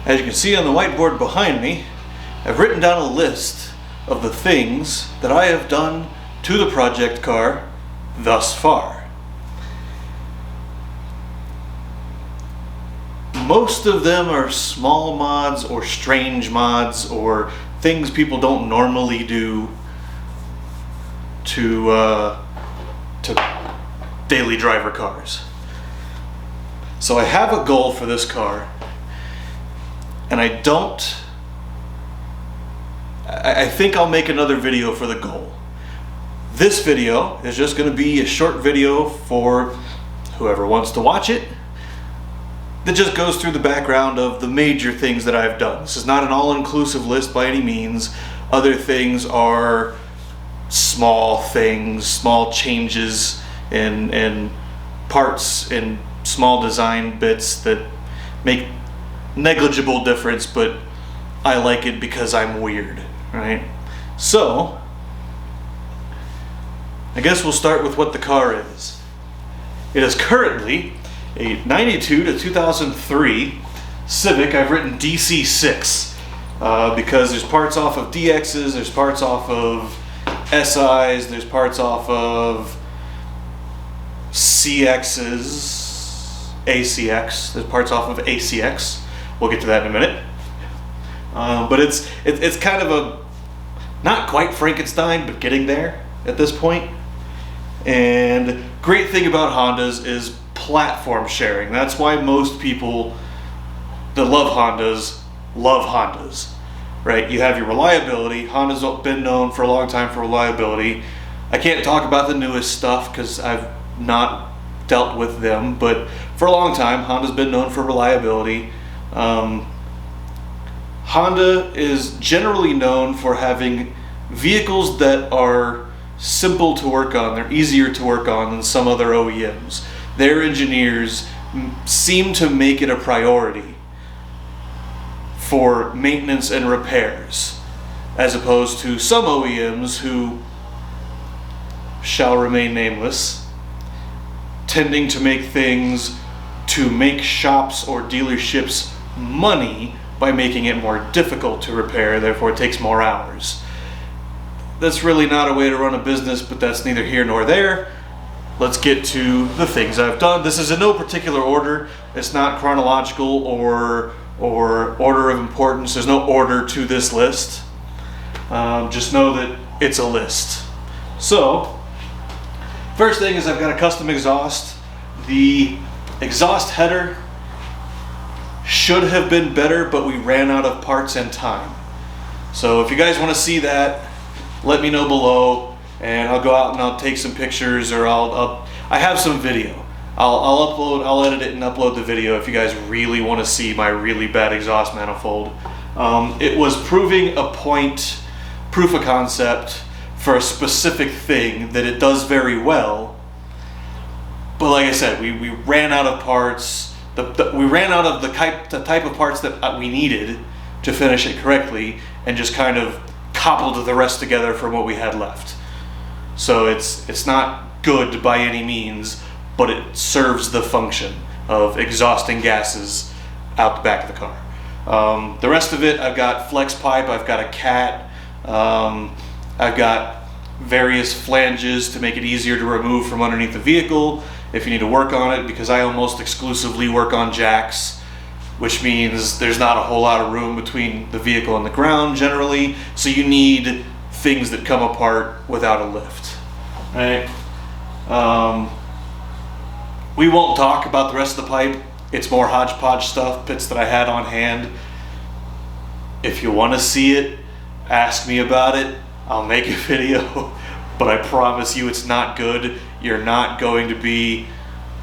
As you can see on the whiteboard behind me, I've written down a list of the things that I have done to the project car thus far. Most of them are small mods or strange mods or things people don't normally do to daily driver cars. So I have a goal for this car, and I think I'll make another video for the goal. This video is just going to be a short video for whoever wants to watch it that just goes through the background of the major things that I've done. This is not an all-inclusive list by any means. Other things are small things, small changes in parts and small design bits that make negligible difference, but I like it because I'm weird, right? So I guess we'll start with what the car is. It is currently a 92 to 2003 Civic. I've written DC6 because there's parts off of DXs, there's parts off of SIs, there's parts off of CXs, ACX, there's parts off of ACX. We'll get to that in a minute. But it's kind of a, not quite Frankenstein, but getting there at this point. And great thing about Hondas is platform sharing. That's why most people that love Hondas, right? You have your reliability. Honda's been known for a long time for reliability. I can't talk about the newest stuff because I've not dealt with them, but for a long time, Honda's been known for reliability. Honda is generally known for having vehicles that are simple to work on. They're easier to work on than some other OEMs. Their engineers seem to make it a priority for maintenance and repairs, as opposed to some OEMs who shall remain nameless, tending to make things to make shops or dealerships money by making it more difficult to repair, therefore it takes more hours. That's really not a way to run a business, but that's neither here nor there. Let's get to the things I've done. This is in no particular order. It's not chronological or order of importance. There's no order to this list. Just know that it's a list. So, first thing is I've got a custom exhaust. The exhaust header should have been better, but we ran out of parts and time. So if you guys want to see that, let me know below, and I'll go out and I'll take some pictures, or I have some video. I'll edit it and upload the video if you guys really want to see my really bad exhaust manifold. It was proving a point, proof of concept for a specific thing that it does very well. But like I said, we ran out of parts. We ran out of the type of parts that we needed to finish it correctly, and just kind of cobbled the rest together from what we had left. So it's not good by any means, but it serves the function of exhausting gases out the back of the car. The rest of it, I've got flex pipe, I've got a cat, I've got various flanges to make it easier to remove from underneath the vehicle if you need to work on it, because I almost exclusively work on jacks, which means there's not a whole lot of room between the vehicle and the ground generally, so you need things that come apart without a lift, right? We won't talk about the rest of the pipe. It's more hodgepodge stuff, bits that I had on hand. If you want to see it, ask me about it. I'll make a video, but I promise you it's not good. You're not going to be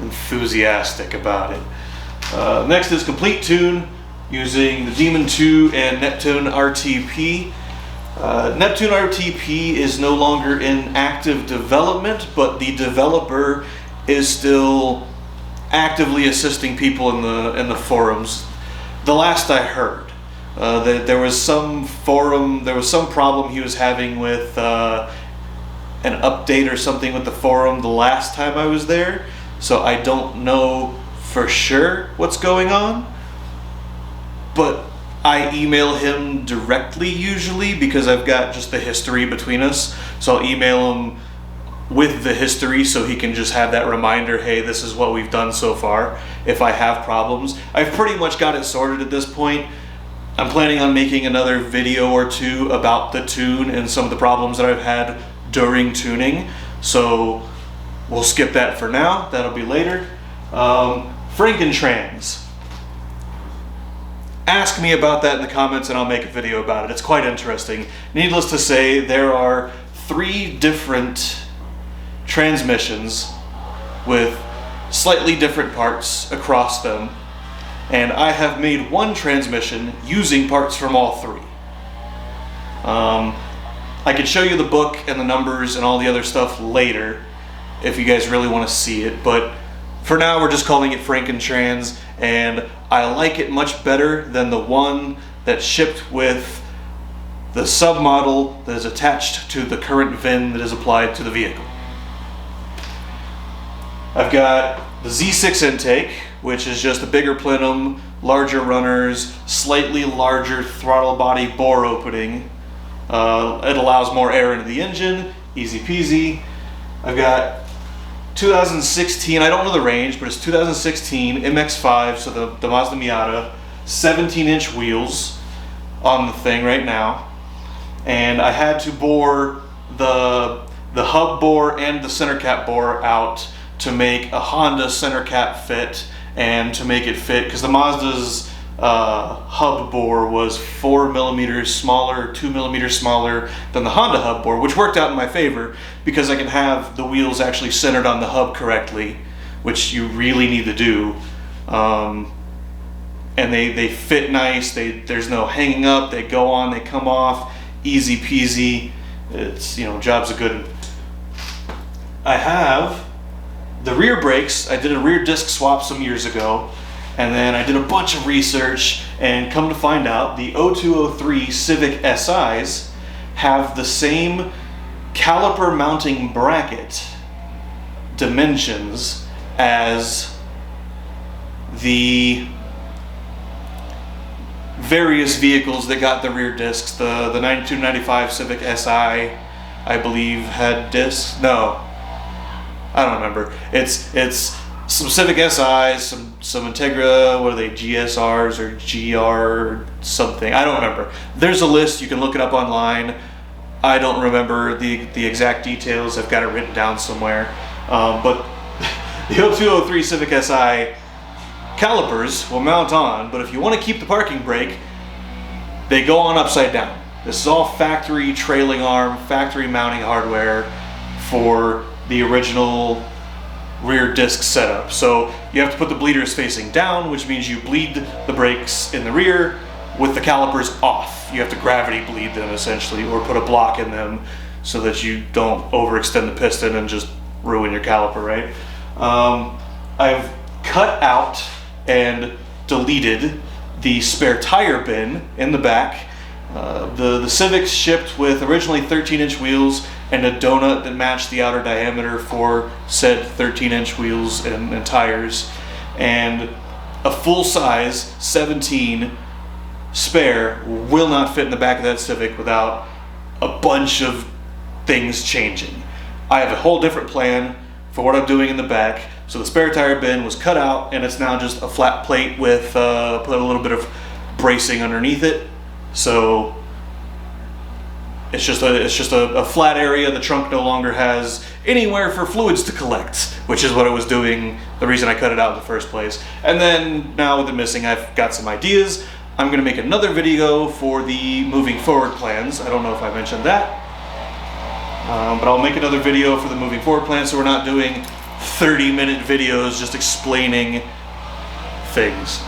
enthusiastic about it. Next is complete tune using the Demon 2 and Neptune RTP. Neptune RTP is no longer in active development, but the developer is still actively assisting people in the forums. The last I heard, there was some problem he was having with an update or something with the forum the last time I was there, so I don't know for sure what's going on, but I email him directly usually because I've got just the history between us. So I'll email him with the history so he can just have that reminder, hey, this is what we've done so far if I have problems. I've pretty much got it sorted at this point. I'm planning on making another video or two about the tune and some of the problems that I've had during tuning. So we'll skip that for now. That'll be later. Frankentrans. Ask me about that in the comments and I'll make a video about it. It's quite interesting. Needless to say, there are 3 different transmissions with slightly different parts across them, and I have made one transmission using parts from all 3. I could show you the book and the numbers and all the other stuff later if you guys really want to see it, but for now we're just calling it Frankentrans, and I like it much better than the one that shipped with the submodel that is attached to the current VIN that is applied to the vehicle. I've got the Z6 intake, which is just a bigger plenum, larger runners, slightly larger throttle body bore opening. It allows more air into the engine, easy peasy. I've got 2016, I don't know the range, but it's 2016 MX-5, so the Mazda Miata, 17-inch wheels on the thing right now. And I had to bore the hub bore and the center cap bore out to make a Honda center cap fit, and to make it fit, because the Mazda's hub bore was 4 millimeters smaller, 2 millimeters smaller than the Honda hub bore, which worked out in my favor because I can have the wheels actually centered on the hub correctly, which you really need to do. And they fit nice, there's no hanging up, they go on, they come off, easy peasy. It's, you know, job's a good one. I have the rear brakes. I did a rear disc swap some years ago, and then I did a bunch of research, and come to find out the 0203 Civic SIs have the same caliper mounting bracket dimensions as the various vehicles that got the rear discs. The 92-95 Civic SI, I believe, had discs. No, I don't remember. It's some Civic SIs, some Integra, what are they, GSRs or GR something, I don't remember. There's a list, you can look it up online. I don't remember the exact details, I've got it written down somewhere. But the 0203 Civic Si calipers will mount on, but if you want to keep the parking brake, they go on upside down. This is all factory trailing arm, factory mounting hardware for the original rear disc setup. So you have to put the bleeders facing down, which means you bleed the brakes in the rear with the calipers off. You have to gravity bleed them essentially, or put a block in them so that you don't overextend the piston and just ruin your caliper, right? I've cut out and deleted the spare tire bin in the back. The Civics shipped with originally 13-inch wheels and a donut that matched the outer diameter for said 13-inch wheels and tires, and a full-size 17 spare will not fit in the back of that Civic without a bunch of things changing. I have a whole different plan for what I'm doing in the back. So the spare tire bin was cut out, and it's now just a flat plate with put a little bit of bracing underneath it. So it's just a flat area. The trunk no longer has anywhere for fluids to collect, which is what it was doing, the reason I cut it out in the first place. And then now with it missing, I've got some ideas. I'm going to make another video for the moving forward plans. I don't know if I mentioned that, but I'll make another video for the moving forward plans, so we're not doing 30-minute videos just explaining things.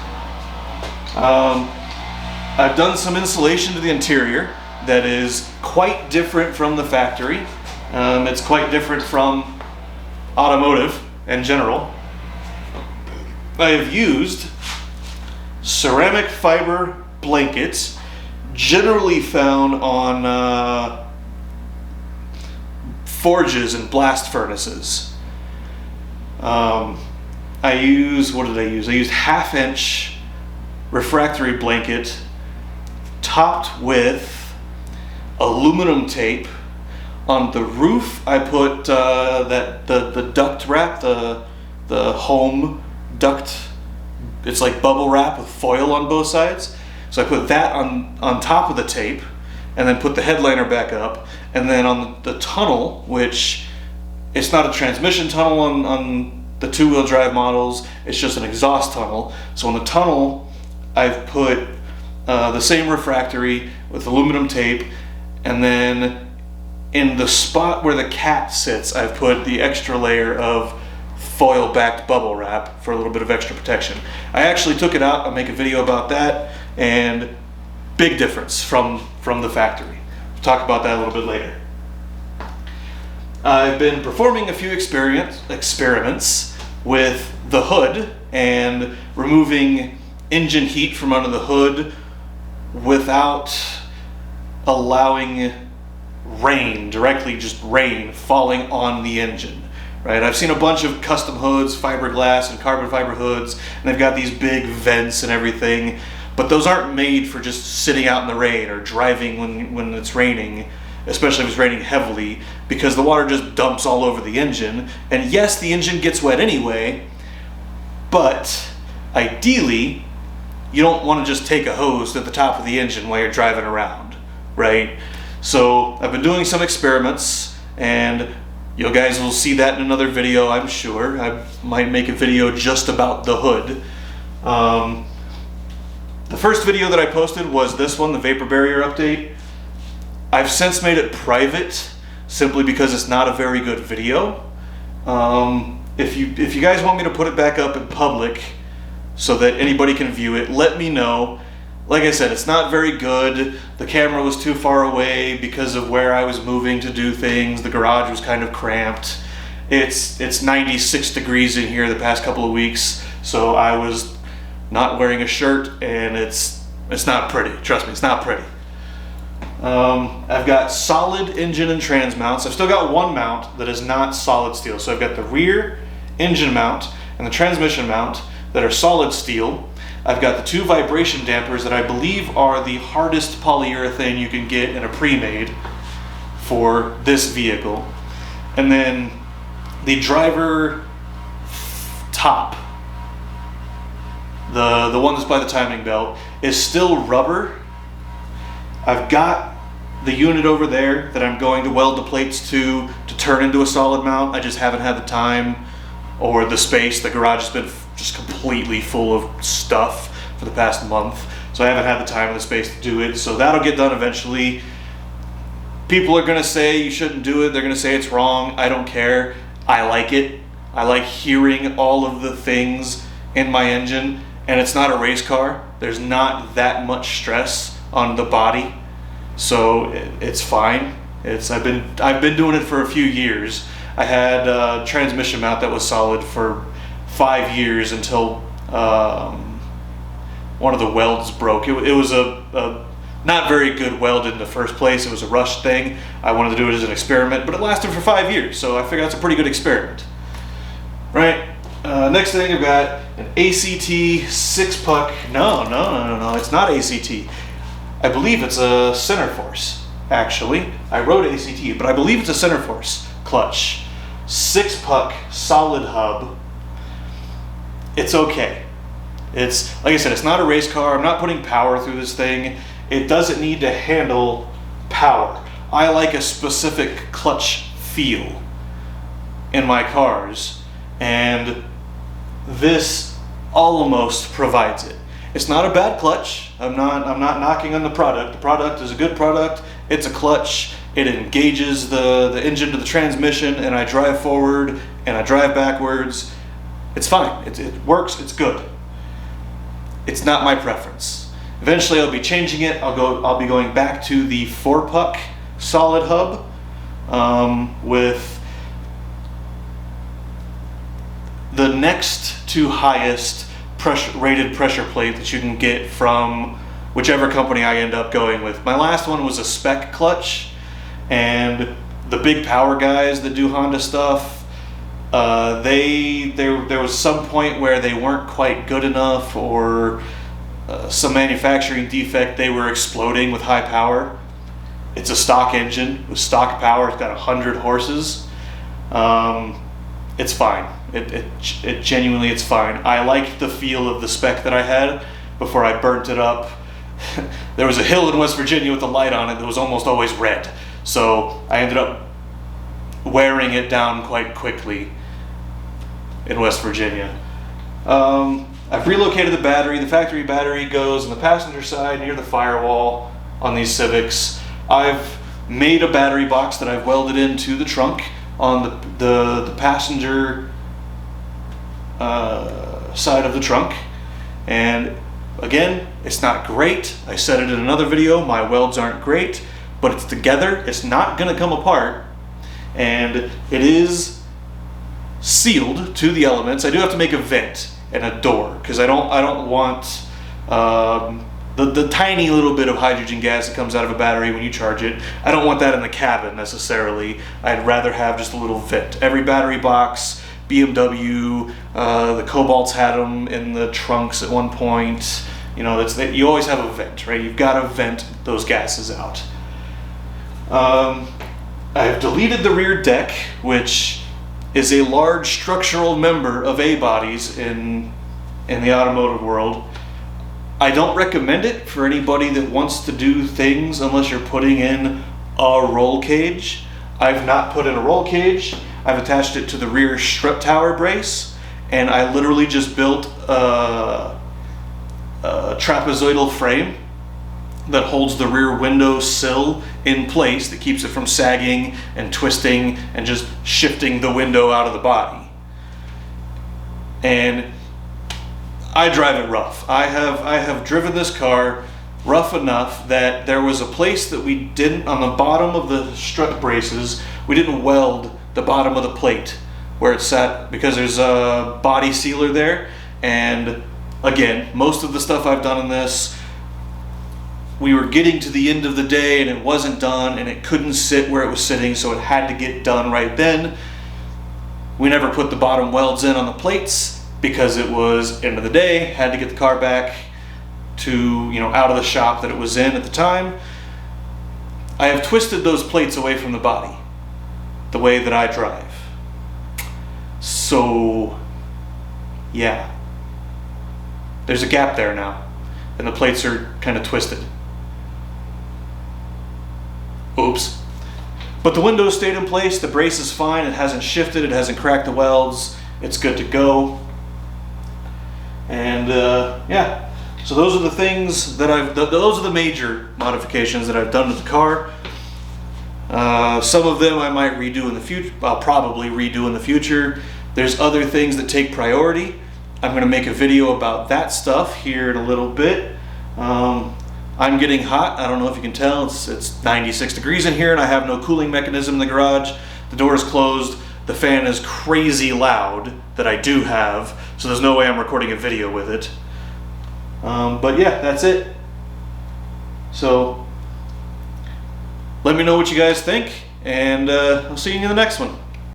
I've done some insulation to the interior that is quite different from the factory. It's quite different from Automotive in general. I have used ceramic fiber blankets, generally found on forges and blast furnaces. I used, what did I use? I used 1/2 inch refractory blanket topped with aluminum tape. On the roof, I put the duct wrap, the home duct. It's like bubble wrap with foil on both sides. So I put that on top of the tape, and then put the headliner back up. And then on the tunnel, which it's not a transmission tunnel on the two-wheel drive models, it's just an exhaust tunnel. So on the tunnel, I've put the same refractory with aluminum tape, and then in the spot where the cat sits, I've put the extra layer of foil-backed bubble wrap for a little bit of extra protection. I actually took it out. I'll make a video about that, and big difference from the factory. We'll talk about that a little bit later. I've been performing a few experiments with the hood and removing engine heat from under the hood without allowing rain, directly just rain falling on the engine. Right? I've seen a bunch of custom hoods, fiberglass and carbon fiber hoods, and they've got these big vents and everything, but those aren't made for just sitting out in the rain or driving when it's raining, especially if it's raining heavily, because the water just dumps all over the engine. And yes, the engine gets wet anyway, but ideally, you don't want to just take a hose to the top of the engine while you're driving around, right? So I've been doing some experiments, and you guys will see that in another video, I'm sure. I might make a video just about the hood. The first video that I posted was this one, the vapor barrier update. I've since made it private, simply because it's not a very good video. If you guys want me to put it back up in public so that anybody can view it, let me know. Like I said, it's not very good. The camera was too far away because of where I was moving to do things. The garage was kind of cramped. It's 96 degrees in here the past couple of weeks, so I was not wearing a shirt, and it's not pretty. Trust me, it's not pretty. I've got solid engine and trans mounts. I've still got one mount that is not solid steel. So I've got the rear engine mount and the transmission mount that are solid steel. I've got the two vibration dampers that I believe are the hardest polyurethane you can get in a pre-made for this vehicle. And then the driver top, the one that's by the timing belt, is still rubber. I've got the unit over there that I'm going to weld the plates to turn into a solid mount. I just haven't had the time or the space. The garage has been just completely full of stuff for the past month, so I haven't had the time or the space to do it. So that'll get done eventually. People are gonna say you shouldn't do it. They're gonna say it's wrong. I don't care. I like it. I like hearing all of the things in my engine, and it's not a race car. There's not that much stress on the body, so it's fine. I've been doing it for a few years. I had a transmission mount that was solid for 5 years until one of the welds broke. It was a not very good weld in the first place. It was a rush thing. I wanted to do it as an experiment, but it lasted for 5 years, so I figured that's a pretty good experiment. Right? Next thing, I've got an ACT 6-puck. No, it's not ACT. I believe it's a Centerforce, actually. I wrote ACT, but I believe it's a Centerforce clutch. 6-puck solid hub. It's okay. It's, like I said, it's not a race car. I'm not putting power through this thing. It doesn't need to handle power. I like a specific clutch feel in my cars, and this almost provides it. It's not a bad clutch. I'm not knocking on the product. The product is a good product. It's a clutch. It engages the engine to the transmission, and I drive forward and I drive backwards. It's fine. It works. It's good. It's not my preference. Eventually, I'll be changing it. I'll be going back to the 4-puck solid hub with the next to highest rated pressure plate that you can get from whichever company I end up going with. My last one was a spec clutch, and the big power guys that do Honda stuff, there was some point where they weren't quite good enough, or some manufacturing defect. They were exploding with high power. It's a stock engine with stock power. It's got 100 horses. It's fine. It genuinely, it's fine. I liked the feel of the spec that I had before I burnt it up. There was a hill in West Virginia with a light on it that was almost always red. So I ended up wearing it down quite quickly in West Virginia. I've relocated the battery. The factory battery goes on the passenger side near the firewall on these Civics. I've made a battery box that I've welded into the trunk on the passenger side of the trunk. And again, it's not great. I said it in another video, my welds aren't great, but it's together. It's not gonna come apart. And it is sealed to the elements. I do have to make a vent and a door because I don't want the tiny little bit of hydrogen gas that comes out of a battery when you charge it. I don't want that in the cabin necessarily. I'd rather have just a little vent. Every battery box, BMW, the Cobalts had them in the trunks at one point. You know, you always have a vent, right? You've got to vent those gases out. I've deleted the rear deck, which is a large structural member of A-bodies in the automotive world. I don't recommend it for anybody that wants to do things unless you're putting in a roll cage. I've not put in a roll cage. I've attached it to the rear strut tower brace, and I literally just built a trapezoidal frame that holds the rear window sill in place, that keeps it from sagging and twisting and just shifting the window out of the body. And I drive it rough. I have driven this car rough enough that there was a place that we didn't, on the bottom of the strut braces, we didn't weld the bottom of the plate where it sat because there's a body sealer there. And again, most of the stuff I've done in this, we were getting to the end of the day and it wasn't done and it couldn't sit where it was sitting, so it had to get done right then. We never put the bottom welds in on the plates because it was end of the day, had to get the car back to, you know, out of the shop that it was in at the time. I have twisted those plates away from the body the way that I drive. So yeah, there's a gap there now and the plates are kind of twisted. Oops. But the windows stayed in place, the brace is fine, it hasn't shifted, it hasn't cracked the welds, it's good to go. And yeah, so those are the things that those are the major modifications that I've done to the car. Some of them I might redo in the future, I'll probably redo in the future. There's other things that take priority. I'm going to make a video about that stuff here in a little bit. I'm getting hot. I don't know if you can tell. It's 96 degrees in here and I have no cooling mechanism in the garage. The door is closed. The fan is crazy loud that I do have, so there's no way I'm recording a video with it. But yeah, that's it. So let me know what you guys think, and I'll see you in the next one.